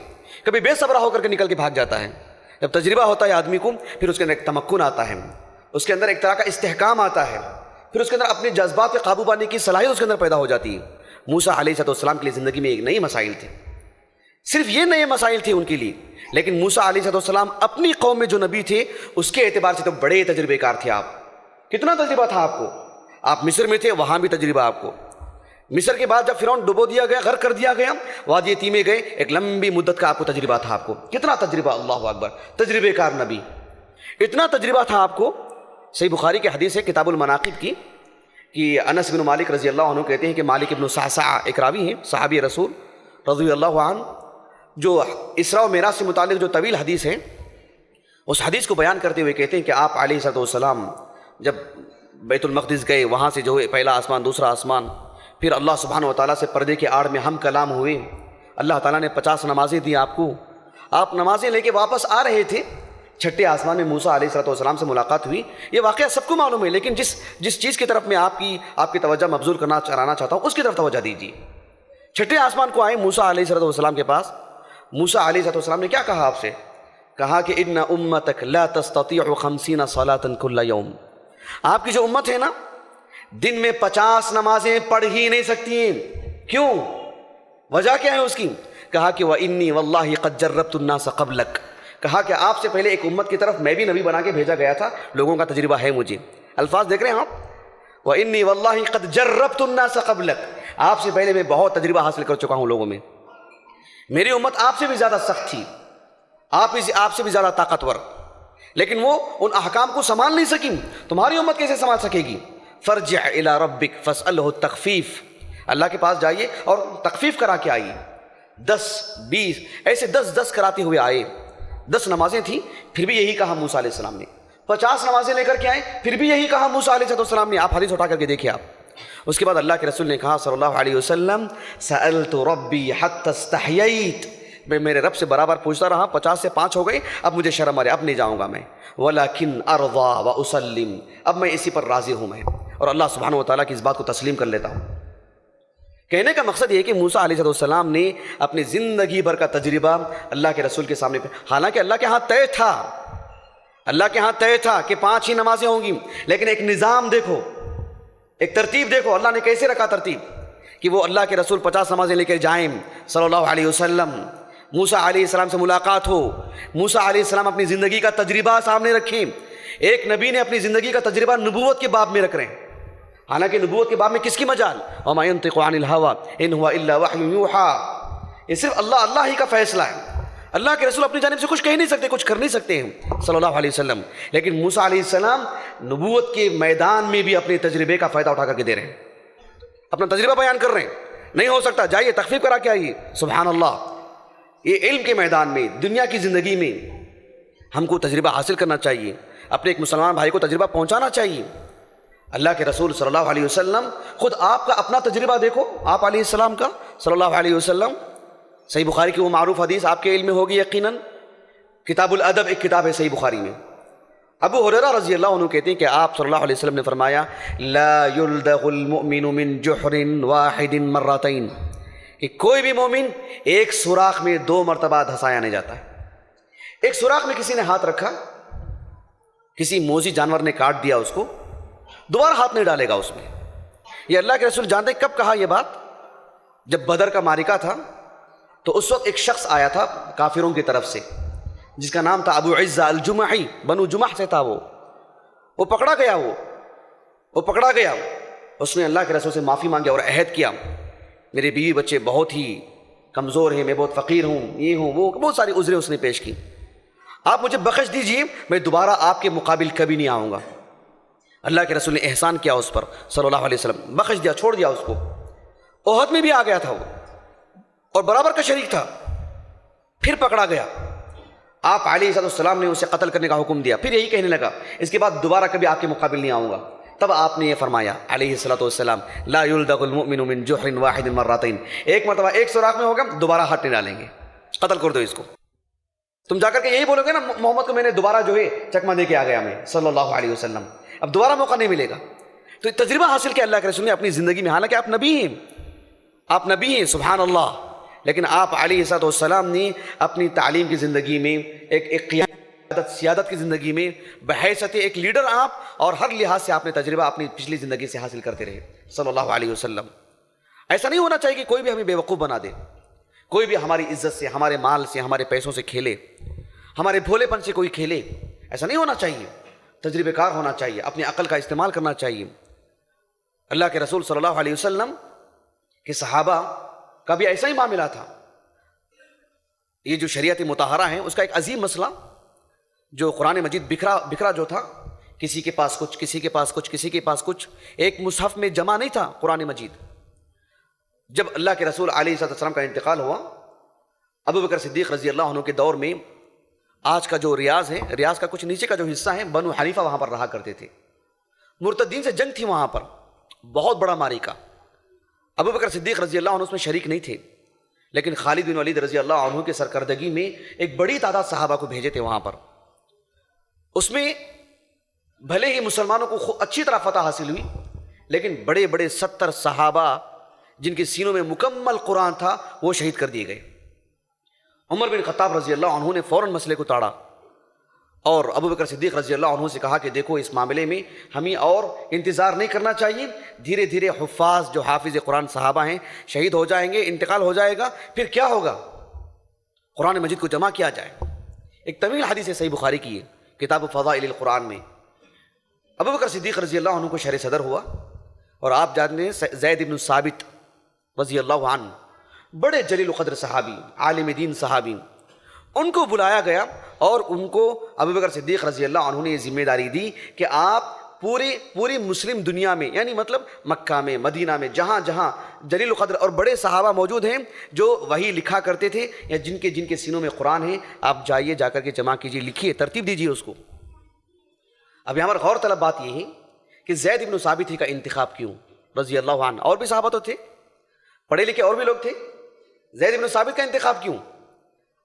کبھی بے صبر ہو کر کے نکل کے بھاگ جاتا ہے. جب تجربہ ہوتا ہے آدمی کو، پھر اس کے اندر ایک تمکن آتا ہے، اس کے اندر ایک طرح کا استحکام آتا ہے. پھر اس کے اندر اپنے جذبات پہ قابو پانے کی صلاحیت اس کے اندر پیدا ہو جاتی ہے۔ موسیٰ علیہ السلام کے لیے زندگی میں ایک نئی مسائل تھے، صرف یہ نئے مسائل تھے ان کے لیے، لیکن موسیٰ علیہ السلام اپنی قوم میں جو نبی تھے اس کے اعتبار سے تو بڑے تجربے کار تھے۔ آپ کتنا تجربہ تھا آپ کو؟ آپ مصر میں تھے، وہاں بھی تجربہ آپ کو۔ مصر کے بعد جب فرعون ڈبو دیا گیا، غرق کر دیا گیا، وادی تیمہ گئے، ایک لمبی مدت کا آپ کو تجربہ تھا۔ آپ کو کتنا تجربہ، اللہ اکبر، تجربے کار نبی، اتنا تجربہ تھا آپ کو۔ صحیح بخاری کی حدیث ہے کتاب المناقب کی کہ انس بن مالک رضی اللہ عنہ کہتے ہیں کہ مالک ابن صعصع ایک راوی ہیں صحابی رسول رضی اللہ عنہ، جو اسراء و معراج سے متعلق جو طویل حدیث ہے، اس حدیث کو بیان کرتے ہوئے کہتے ہیں کہ آپ علیہ السلام جب بیت المقدس گئے، وہاں سے جو ہے پہلا آسمان دوسرا آسمان، پھر اللہ سبحانہ و تعالیٰ سے پردے کے آڑ میں ہم کلام ہوئے، اللہ تعالیٰ نے 50 نمازیں دی آپ کو، آپ نمازیں لے کے واپس آ رہے تھے، چھٹے آسمان میں موسیٰ علیہ السلام سے ملاقات ہوئی۔ یہ واقعہ سب کو معلوم ہے، لیکن جس چیز کی طرف میں آپ کی توجہ مبذول کرانا چاہتا ہوں اس کی طرف توجہ دیجیے۔ چھٹے آسمان کو آئے موسیٰ علیہ السلام کے پاس، موسیٰ علیہ السلام نے کیا کہا آپ سے؟ کہا کہ ان امتک لا تستطیع 50 صلاة کل یوم، آپ کی جو امت ہے نا دن میں 50 نمازیں پڑھ ہی نہیں سکتی ہیں۔ کیوں؟ وجہ کیا ہے اس کی؟ کہا کہ وَإِنِّي وَاللَّهِ قَدْ جَرَّبْتُ النَّاسَ قَبْلَكَ، کہا کہ آپ سے پہلے ایک امت کی طرف میں بھی نبی بنا کے بھیجا گیا تھا، لوگوں کا تجربہ ہے مجھے۔ الفاظ دیکھ رہے ہیں آپ، وَإِنِّي وَاللَّهِ قَدْ جَرَّبْتُ النَّاسَ قَبْلَكَ، آپ سے پہلے میں بہت تجربہ حاصل کر چکا ہوں لوگوں میں، میری امت آپ سے بھی زیادہ سخت تھی، آپ سے بھی زیادہ طاقتور، لیکن وہ ان احکام کو سنبھال نہیں سکی، تمہاری امت کیسے سنبھال سکے گی؟ فرجع الی ربک فاسألہ التخفیف، اللہ کے پاس جائیے اور تخفیف کرا کے آئیے۔ 10 20 ایسے 10 کراتے ہوئے آئے، 10 نمازیں تھیں، پھر بھی یہی کہا موسیٰ علیہ السلام نے۔ 50 نمازیں لے کر کے آئے، پھر بھی یہی کہا موسیٰ علیہ السلام نے۔ آپ حدیث اٹھا کر کے دیکھیں آپ۔ اس کے بعد اللہ کے رسول نے کہا صلی اللہ علیہ وسلم سألت ربی حتی استحییت، میں میرے رب سے برابر پوچھتا رہا، 50 سے 5 ہو گئے، اب مجھے شرم آ رہی، اب نہیں جاؤں گا میں۔ ولیکن ارضا واسلم، اب میں اسی پر راضی ہوں میں، اور اللہ سبحانہ و تعالیٰ کی اس بات کو تسلیم کر لیتا ہوں۔ کہنے کا مقصد یہ ہے کہ موسیٰ علیہ السلام نے اپنی زندگی بھر کا تجربہ اللہ کے رسول کے سامنے، حالانکہ اللہ کے ہاں طے تھا، اللہ کے ہاں طے تھا کہ 5 ہی نمازیں ہوں گی، لیکن ایک نظام دیکھو، ایک ترتیب دیکھو، اللہ نے کیسے رکھا ترتیب کہ وہ اللہ کے رسول 50 نمازیں لے کر جائیں صلی اللہ علیہ وسلم، موسیٰ علیہ السلام سے ملاقات ہو، موسیٰ علیہ السلام اپنی زندگی کا تجربہ سامنے رکھیں۔ ایک نبی نے اپنی زندگی کا تجربہ نبوت کے باب میں رکھ رہے ہیں، حالانکہ نبوت کے باب میں کس کی مجال؟ وَمَا يَنطِقُ عَنِ الْهَوَىٰ إِنْ هُوَ إِلَّا وَحْيٌ يُوحَىٰ، یہ صرف اللہ ہی کا فیصلہ ہے، اللہ کے رسول اپنی جانب سے کچھ کہہ نہیں سکتے، کچھ کر نہیں سکتے ہیں صلی اللہ علیہ وسلم، لیکن موسیٰ علیہ السلام نبوت کے میدان میں بھی اپنے تجربے کا فائدہ اٹھا کر کے دے رہے ہیں، اپنا تجربہ بیان کر رہے ہیں۔ نہیں ہو سکتا، جائیے تخفیف کرا کے آئیے۔ سبحان اللہ، یہ علم کے میدان میں، دنیا کی زندگی میں ہم کو تجربہ حاصل کرنا چاہیے، اپنے ایک مسلمان بھائی کو تجربہ پہنچانا چاہیے۔ اللہ کے رسول صلی اللہ علیہ وسلم، خود آپ کا اپنا تجربہ دیکھو، آپ علیہ السلام کا صلی اللہ علیہ وسلم۔ صحیح بخاری کی وہ معروف حدیث آپ کے علم میں ہوگی یقیناً، کتاب الادب ایک کتاب ہے صحیح بخاری میں۔ ابو ہریرہ رضی اللہ عنہ کہتے ہیں کہ آپ صلی اللہ علیہ وسلم نے فرمایا لا یلدغ المؤمن من جحر واحد مرتين، کہ کوئی بھی مومن ایک سوراخ میں 2 مرتبہ دھسایا نہیں جاتا ہے۔ ایک سوراخ میں کسی نے ہاتھ رکھا، کسی موذی جانور نے کاٹ دیا اس کو، دوبارہ ہاتھ نہیں ڈالے گا اس میں۔ یہ اللہ کے رسول جانتے کب کہا یہ بات؟ جب بدر کا معرکہ تھا تو اس وقت ایک شخص آیا تھا کافروں کی طرف سے، جس کا نام تھا ابو عزہ الجمحی، بنو جمح سے تھا وہ پکڑا گیا، اس نے اللہ کے رسول سے معافی مانگی اور عہد کیا، میرے بیوی بچے بہت ہی کمزور ہیں، میں بہت فقیر ہوں، یہ ہوں وہ، بہت ساری عذریں اس نے پیش کی، آپ مجھے بخش دیجئے، میں دوبارہ آپ کے مقابل کبھی نہیں آؤں گا۔ اللہ کے رسول نے احسان کیا اس پر صلی اللہ علیہ وسلم، بخش دیا، چھوڑ دیا اس کو۔ احد میں بھی آ گیا تھا وہ اور برابر کا شریک تھا، پھر پکڑا گیا، آپ علیہ السلام نے اسے قتل کرنے کا حکم دیا، پھر یہی کہنے لگا اس کے بعد دوبارہ کبھی آپ کے مقابل نہیں آؤں گا۔ تب آپ نے یہ فرمایا علیہ السلام لا یلدغ المؤمن من جحر واحد مرتين، ایک مرتبہ ایک سوراخ میں ہوگا، دوبارہ ہاتھ نہیں ڈالیں گے، قتل کر دو اس کو۔ تم جا کر کے یہی بولو گے نا محمد کو میں نے دوبارہ جو ہے چکمہ دے کے آ گیا میں صلی اللہ علیہ وسلم، اب دوبارہ موقع نہیں ملے گا۔ تو تجربہ حاصل کیا اللہ کے رسول نے اپنی زندگی میں، حالانکہ آپ نبی ہیں سبحان اللہ، لیکن آپ علیہ السلام نے اپنی تعلیم کی زندگی میں ایک قیادت سیادت کی زندگی میں بحیثیت ایک لیڈر آپ، اور ہر لحاظ سے آپ نے تجربہ اپنی پچھلی زندگی سے حاصل کرتے رہے صلی اللہ علیہ وسلم۔ ایسا نہیں ہونا چاہیے کہ کوئی بھی ہمیں بیوقوف بنا دے، کوئی بھی ہماری عزت سے، ہمارے مال سے، ہمارے پیسوں سے کھیلے، ہمارے بھولے پن سے کوئی کھیلے، ایسا نہیں ہونا چاہیے۔ تجربے کار ہونا چاہیے، اپنی عقل کا استعمال کرنا چاہیے۔ اللہ کے رسول صلی اللہ علیہ وسلم کے صحابہ کا بھی ایسا ہی معاملہ تھا۔ یہ جو شریعت مطہرہ ہیں اس کا ایک عظیم مسئلہ جو قرآن مجید بکھرا جو تھا، کسی کے پاس کچھ، کسی کے پاس کچھ، کسی کے پاس کچھ، ایک مصحف میں جمع نہیں تھا قرآن مجید۔ جب اللہ کے رسول علیہ السلام کا انتقال ہوا، ابو بکر صدیق رضی اللہ عنہ کے دور میں آج کا جو ریاض ہے، ریاض کا کچھ نیچے کا جو حصہ ہے، بنو حنیفہ وہاں پر رہا کرتے تھے۔ مرتدین سے جنگ تھی وہاں پر، بہت بڑا معرکہ۔ ابو بکر صدیق رضی اللہ عنہ اس میں شریک نہیں تھے، لیکن خالد بن ولید رضی اللہ عنہ کے سرکردگی میں ایک بڑی تعداد صحابہ کو بھیجے تھے وہاں پر۔ اس میں بھلے ہی مسلمانوں کو اچھی طرح فتح حاصل ہوئی، لیکن بڑے بڑے 70 صحابہ جن کے سینوں میں مکمل قرآن تھا وہ شہید کر دیے گئے۔ عمر بن خطاب رضی اللہ عنہ نے فوراً مسئلے کو تاڑا اور ابو بکر صدیق رضی اللہ عنہ سے کہا کہ دیکھو اس معاملے میں ہمیں اور انتظار نہیں کرنا چاہیے، دھیرے دھیرے حفاظ جو حافظ قرآن صحابہ ہیں شہید ہو جائیں گے، انتقال ہو جائے گا، پھر کیا ہوگا؟ قرآن مجید کو جمع کیا جائے۔ ایک طویل حدیث ہے صحیح بخاری کی ہے، کتاب فضائل القرآن میں۔ ابو بکر صدیق رضی اللہ عنہ کو شہر صدر ہوا، اور آپ جانتے ہیں زید بن ثابت رضی اللہ عنہ بڑے جلیل القدر صحابی، عالم دین صحابی، ان کو بلایا گیا اور ان کو ابو بکر صدیق رضی اللہ عنہ نے یہ ذمہ داری دی کہ آپ پوری مسلم دنیا میں، یعنی مطلب مکہ میں، مدینہ میں، جہاں جہاں جلیل القدر اور بڑے صحابہ موجود ہیں جو وہی لکھا کرتے تھے یا جن کے سینوں میں قرآن ہے، آپ جائیے، جا کر کے جمع کیجیے، لکھیے، ترتیب دیجیے اس کو۔ اب یہاں پر غور طلب بات یہ ہے کہ زید بن ثابت ہی کا انتخاب کیوں رضی اللہ عنہ؟ اور بھی صحابہ تو تھے، پڑھے لکھے اور بھی لوگ تھے، زید بن ثابت کا انتخاب کیوں؟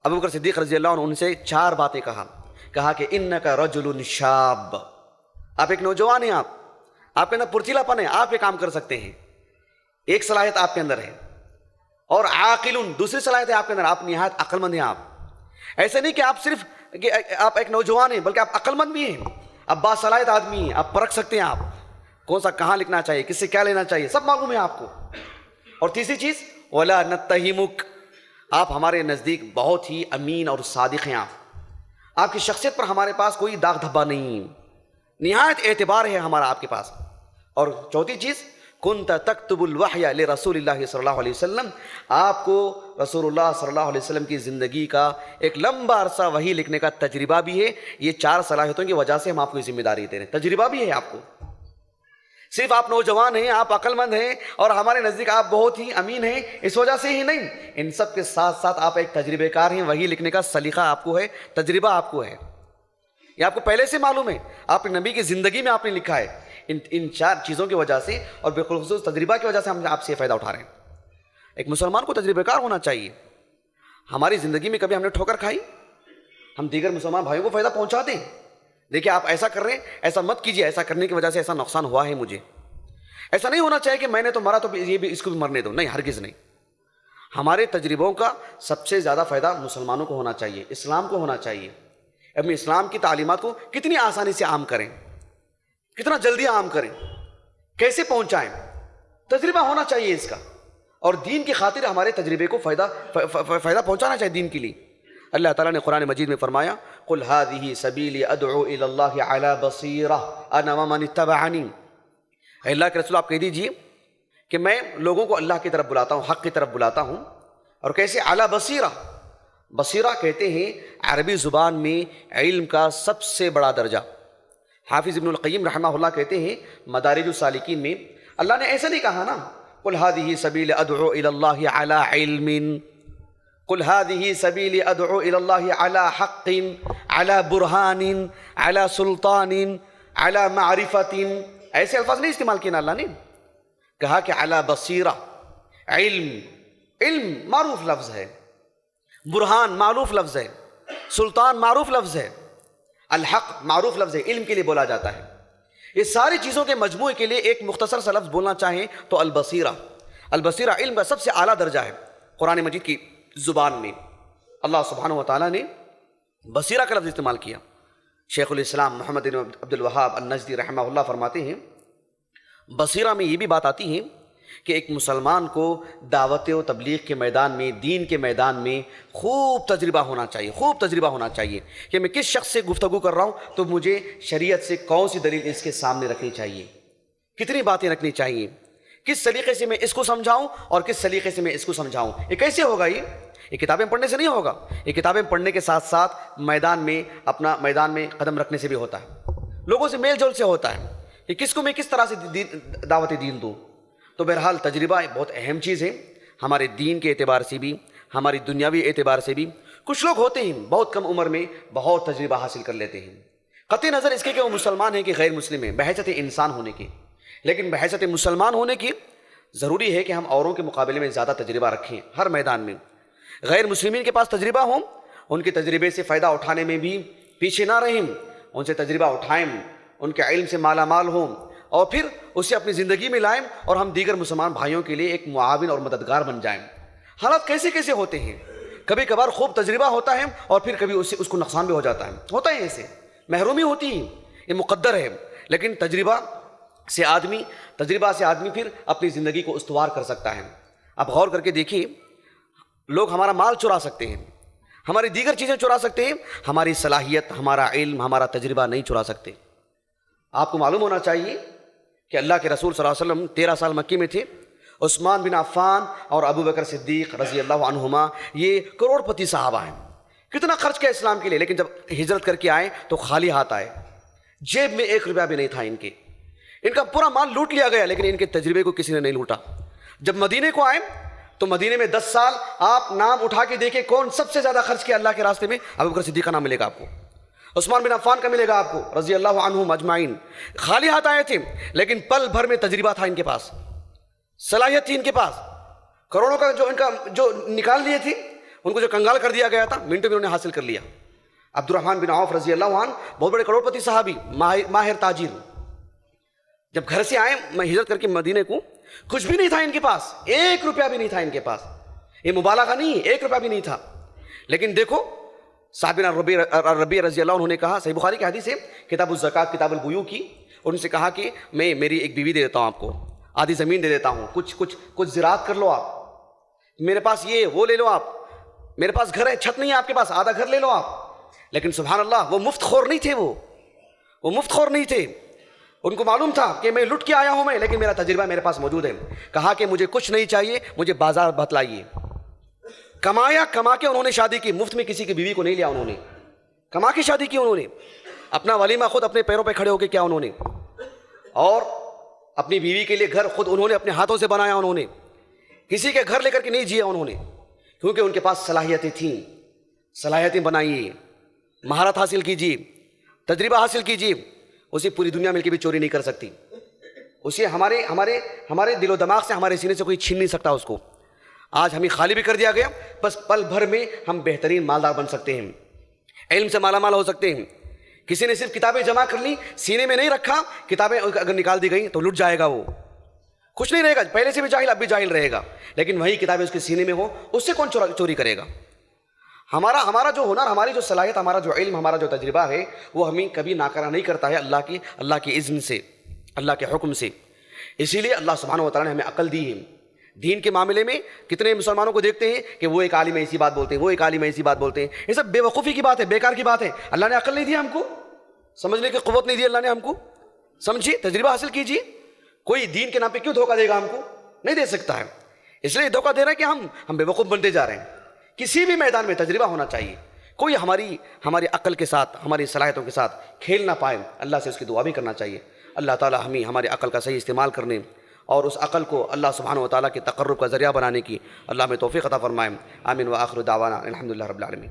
ابو بکر صدیق رضی اللہ عنہ ان سے 4 باتیں کہا کہ انکا رجل شاب، آپ ایک نوجوان ہیں، آپ کے اندر پرچیلا پن ہے، آپ یہ کام کر سکتے ہیں، ایک صلاحیت آپ کے اندر ہے، اور عاقل، دوسری صلاحیت ہے آپ کے اندر، آپ نہایت عقل مند ہیں۔ آپ ایسے نہیں کہ آپ صرف کہ آپ ایک نوجوان ہیں، بلکہ آپ عقل مند بھی ہیں، آپ باصلاحیت آدمی ہیں، آپ پرکھ سکتے ہیں، آپ کون سا کہاں لکھنا چاہیے، کس سے کیا لینا چاہیے، سب معلوم ہے آپ کو۔ اور تیسری چیز وَلَا نَتَّهِمُكَ، آپ ہمارے نزدیک بہت ہی امین اور صادق ہیں، آپ کی شخصیت پر ہمارے پاس کوئی داغ دھبا نہیں، نہایت اعتبار ہے ہمارا آپ کے پاس۔ اور چوتھی چیز كُنْتَ تَكْتُبُ الْوَحْيَ لِرَسُولِ اللَّهِ صلی اللہ علیہ وسلم، آپ کو رسول اللہ صلی اللہ علیہ وسلم کی زندگی کا ایک لمبا عرصہ وحی لکھنے کا تجربہ بھی ہے۔ یہ 4 صلاحیتوں کی وجہ سے ہم آپ کو یہ ذمہ داری دے رہے ہیں، تجربہ بھی ہے آپ کو۔ صرف آپ نوجوان ہیں، آپ عقل مند ہیں، اور ہمارے نزدیک آپ بہت ہی امین ہیں، اس وجہ سے ہی نہیں، ان سب کے ساتھ ساتھ آپ ایک تجربے کار ہیں، وحی لکھنے کا سلیقہ آپ کو ہے، تجربہ آپ کو ہے، یہ آپ کو پہلے سے معلوم ہے، آپ نے نبی کی زندگی میں آپ نے لکھا ہے۔ ان 4 چیزوں کی وجہ سے اور بالخصوص تجربہ کی وجہ سے ہم آپ سے فائدہ اٹھا رہے ہیں۔ ایک مسلمان کو تجربہ کار ہونا چاہیے۔ ہماری زندگی میں کبھی ہم نے ٹھوکر کھائی؟ ہم دیگر مسلمان بھائیوں کو فائدہ پہنچاتے ہیں، دیکھیں آپ ایسا کر رہے ہیں، ایسا مت کیجیے، ایسا کرنے کی وجہ سے ایسا نقصان ہوا ہے مجھے۔ ایسا نہیں ہونا چاہیے کہ میں نے تو مرا تو یہ بھی اس کو بھی مرنے دو، نہیں، ہرگز نہیں۔ ہمارے تجربوں کا سب سے زیادہ فائدہ مسلمانوں کو ہونا چاہیے، اسلام کو ہونا چاہیے۔ اپنے اسلام کی تعلیمات کو کتنی آسانی سے عام کریں، کتنا جلدی عام کریں، کیسے پہنچائیں، تجربہ ہونا چاہیے اس کا، اور دین کی خاطر ہمارے تجربے کو فائدہ پہنچانا چاہیے دین کے لیے۔ اللہ تعالیٰ نے قرآن مجید میں فرمایا قُلْ هَذِهِ سَبِيلِي أَدْعُو إِلَى اللَّهِ عَلَى بَصِيرَةٍ أَنَا وَمَنِ اتَّبَعَنِي، اللہ کے رسول آپ کہہ دیجئے کہ میں لوگوں کو اللہ کی طرف بلاتا ہوں، حق کی طرف بلاتا ہوں، اور کیسے؟ علی بصیرہ، بصیرہ کہتے ہیں عربی زبان میں علم کا سب سے بڑا درجہ۔ حافظ ابن القیم رحمہ اللہ کہتے ہیں مدارج السالکین میں، اللہ نے ایسا نہیں کہا نا قُلْ هَذِهِ سَبِيلِ أَدْعُو إِلَى اللَّهِ عَلَى عِلْمٍ، قُلْ هَذِهِ سَبِيلِ أَدْعُو إِلَى اللَّهِ عَلَى حَقٍّ عَلَى بُرْهَانٍ عَلَى سُلْطَانٍ عَلَى مَعْرِفَةٍ، ایسے الفاظ نہیں استعمال کیے نا اللہ نے، کہا کہ علی بصیرہ، علم معروف لفظ ہے، برہان معروف لفظ ہے، سلطان معروف لفظ ہے، الحق معروف لفظ ہے، علم کے لیے بولا جاتا ہے۔ یہ ساری چیزوں کے مجموعے کے لیے ایک مختصر سا لفظ بولنا چاہیں تو البصیرہ۔ البصیرہ علم کا سب سے اعلیٰ درجہ ہے قرآن مجید کی زبان میں۔ اللہ سبحانہ و تعالیٰ نے بصیرہ کا لفظ استعمال کیا، شیخ الاسلام محمد بن عبد الوہاب النجدی رحمہ اللہ فرماتے ہیں بصیرہ میں یہ بھی بات آتی ہے کہ ایک مسلمان کو دعوت و تبلیغ کے میدان میں، دین کے میدان میں خوب تجربہ ہونا چاہیے، خوب تجربہ ہونا چاہیے کہ میں کس شخص سے گفتگو کر رہا ہوں تو مجھے شریعت سے کون سی دلیل اس کے سامنے رکھنی چاہیے، کتنی باتیں رکھنی چاہیے، کس طریقے سے میں اس کو سمجھاؤں اور کس طریقے سے میں اس کو سمجھاؤں۔ یہ کیسے ہوگا؟ یہ کتابیں پڑھنے سے نہیں ہوگا، یہ کتابیں پڑھنے کے ساتھ ساتھ میدان میں قدم رکھنے سے بھی ہوتا ہے، لوگوں سے میل جول سے ہوتا ہے کہ کس کو میں کس طرح سے دعوت دین دوں۔ تو بہرحال تجربہ ایک بہت اہم چیز ہے، ہمارے دین کے اعتبار سے بھی، ہماری دنیاوی اعتبار سے بھی۔ کچھ لوگ ہوتے ہیں بہت کم عمر میں بہت تجربہ حاصل کر لیتے ہیں، قطع نظر اس کے کہ وہ مسلمان ہیں کہ غیر مسلم ہیں، بحیثیت انسان ہونے کی، لیکن بحیثیت مسلمان ہونے کی ضروری ہے کہ ہم اوروں کے مقابلے میں زیادہ تجربہ رکھیں ہر میدان میں۔ غیر مسلمین کے پاس تجربہ ہوں، ان کے تجربے سے فائدہ اٹھانے میں بھی پیچھے نہ رہیں، ان سے تجربہ اٹھائیں، ان کے علم سے مالا مال ہوں اور پھر اسے اپنی زندگی میں لائیں اور ہم دیگر مسلمان بھائیوں کے لیے ایک معاون اور مددگار بن جائیں۔ حالات کیسے کیسے ہوتے ہیں، کبھی کبھار خوب تجربہ ہوتا ہے اور پھر کبھی اس کو نقصان بھی ہو جاتا ہے، ہوتا ہے ایسے، محرومی ہوتی ہے، یہ مقدر ہے، لیکن تجربہ سے آدمی پھر اپنی زندگی کو استوار کر سکتا ہے۔ اب غور کر کے دیکھیے، لوگ ہمارا مال چرا سکتے ہیں، ہماری دیگر چیزیں چرا سکتے ہیں، ہماری صلاحیت، ہمارا علم، ہمارا تجربہ نہیں چرا سکتے۔ آپ کو معلوم ہونا چاہیے کہ اللہ کے رسول صلی اللہ علیہ وسلم 13 سال مکی میں تھے، عثمان بن عفان اور ابو بکر صدیق رضی اللہ عنہما یہ کروڑ پتی صحابہ ہیں، کتنا خرچ کیا اسلام کے لیے، لیکن جب ہجرت کر کے آئے تو خالی ہاتھ آئے، جیب میں 1 روپیہ بھی نہیں تھا ان کا پورا مال لوٹ لیا گیا، لیکن ان کے تجربے کو کسی نے نہیں لوٹا۔ جب مدینے کو آئے تو مدینے میں 10 سال آپ نام اٹھا کے دیکھیں کون سب سے زیادہ خرچ کیا اللہ کے راستے میں، ابو بکر صدیق کا نام ملے گا آپ کو، عثمان بن عفان کا ملے گا آپ کو رضی اللہ عنہم اجمعین۔ خالی ہاتھ آئے تھے لیکن پل بھر میں تجربہ تھا ان کے پاس، صلاحیت تھی ان کے پاس، کروڑوں کا جو نکال لیے تھے، ان کو جو کنگال کر دیا گیا تھا، منٹوں میں انہوں نے حاصل کر لیا۔ عبد الرحمن بن عوف رضی اللہ عنہ بہت بڑے کروڑ پتی صحابی، ماہر تاجر، جب گھر سے آئے میں ہجرت کر کے مدینے کو، کچھ بھی نہیں تھا ان کے پاس، 1 روپیہ بھی نہیں تھا ان کے پاس، یہ مبالغہ نہیں، 1 روپیہ بھی نہیں تھا، لیکن دیکھو صاحب ربیع رضی اللہ عنہ نے کہا، صحیح بخاری کی حدیث ہے، کتاب الزکوٰۃ کتاب البیوع کی، ان سے کہا کہ میں میری ایک بیوی دے دیتا ہوں آپ کو، آدھی زمین دے دیتا ہوں، کچھ زراعت کر لو آپ، میرے پاس یہ وہ لے لو آپ، میرے پاس گھر ہے، چھت نہیں ہے آپ کے پاس، آدھا گھر لے لو آپ۔ لیکن سبحان اللہ وہ مفت خور نہیں تھے، وہ مفت خور نہیں تھے، ان کو معلوم تھا کہ میں لٹ کے آیا ہوں لیکن میرا تجربہ میرے پاس موجود ہے۔ کہا کہ مجھے کچھ نہیں چاہیے، مجھے بازار بتلائیے۔ کما کے انہوں نے شادی کی، مفت میں کسی کی بیوی کو نہیں لیا، انہوں نے کما کے شادی کی، انہوں نے اپنا ولیمہ خود اپنے پیروں پہ کھڑے ہو کے کیا انہوں نے، اور اپنی بیوی کے لیے گھر خود انہوں نے اپنے ہاتھوں سے بنایا، انہوں نے کسی کے گھر لے کر کے نہیں جیا انہوں نے، کیونکہ ان کے پاس صلاحیتیں تھیں، صلاحیتیں بنائیے، مہارت حاصل کیجیے، تجربہ حاصل کیجیے، اسے پوری دنیا مل کے بھی چوری نہیں کر سکتی، اسے ہمارے دل و دماغ سے، ہمارے سینے سے کوئی چھین نہیں سکتا اس کو۔ آج ہمیں خالی بھی کر دیا گیا، بس پل بھر میں ہم بہترین مالدار بن سکتے ہیں، علم سے مالا مال ہو سکتے ہیں۔ کسی نے صرف کتابیں جمع کر لی، سینے میں نہیں رکھا، کتابیں اگر نکال دی گئیں تو لٹ جائے گا، وہ کچھ نہیں رہے گا، پہلے سے بھی جاہل اب بھی جاہل رہے گا، لیکن وہی کتابیں اس کے سینے میں ہو، اس سے کون چوری کرے گا؟ ہمارا جو ہنر، ہماری جو صلاحیت، ہمارا جو علم، ہمارا جو تجربہ ہے، وہ ہمیں کبھی ناکارہ نہیں کرتا ہے اللہ کی اذن سے، اللہ کے حکم سے۔ اسی لیے اللہ سبحانہ و تعالیٰ نے ہمیں عقل دی ہے۔ دین کے معاملے میں کتنے مسلمانوں کو دیکھتے ہیں کہ وہ ایک عالم ایسی بات بولتے ہیں، وہ ایک عالم ایسی بات بولتے ہیں، یہ سب بے وقوفی کی بات ہے، بیکار کی بات ہے۔ اللہ نے عقل نہیں دی ہم کو، سمجھنے کی قوت نہیں دی اللہ نے ہم کو، سمجھیے، تجربہ حاصل کیجیے۔ کوئی دین کے نام پہ کیوں دھوکہ دے گا ہم کو؟ نہیں دے سکتا ہے۔ اس لیے دھوکہ دے رہا ہے کہ ہم بے وقوف بنتے جا رہے ہیں۔ کسی بھی میدان میں تجربہ ہونا چاہیے، کوئی ہماری عقل کے ساتھ، ہماری صلاحیتوں کے ساتھ کھیل نہ پائے، اللہ سے اس کی دعا بھی کرنا چاہیے۔ اللہ تعالیٰ ہمیں ہماری عقل کا صحیح استعمال کرنے اور اس عقل کو اللہ سبحانہ و تعالیٰ کے تقرب کا ذریعہ بنانے کی اللہ ہمیں توفیق عطا فرمائے۔ آمین و آخر دعوانا الحمدللہ رب العالمین۔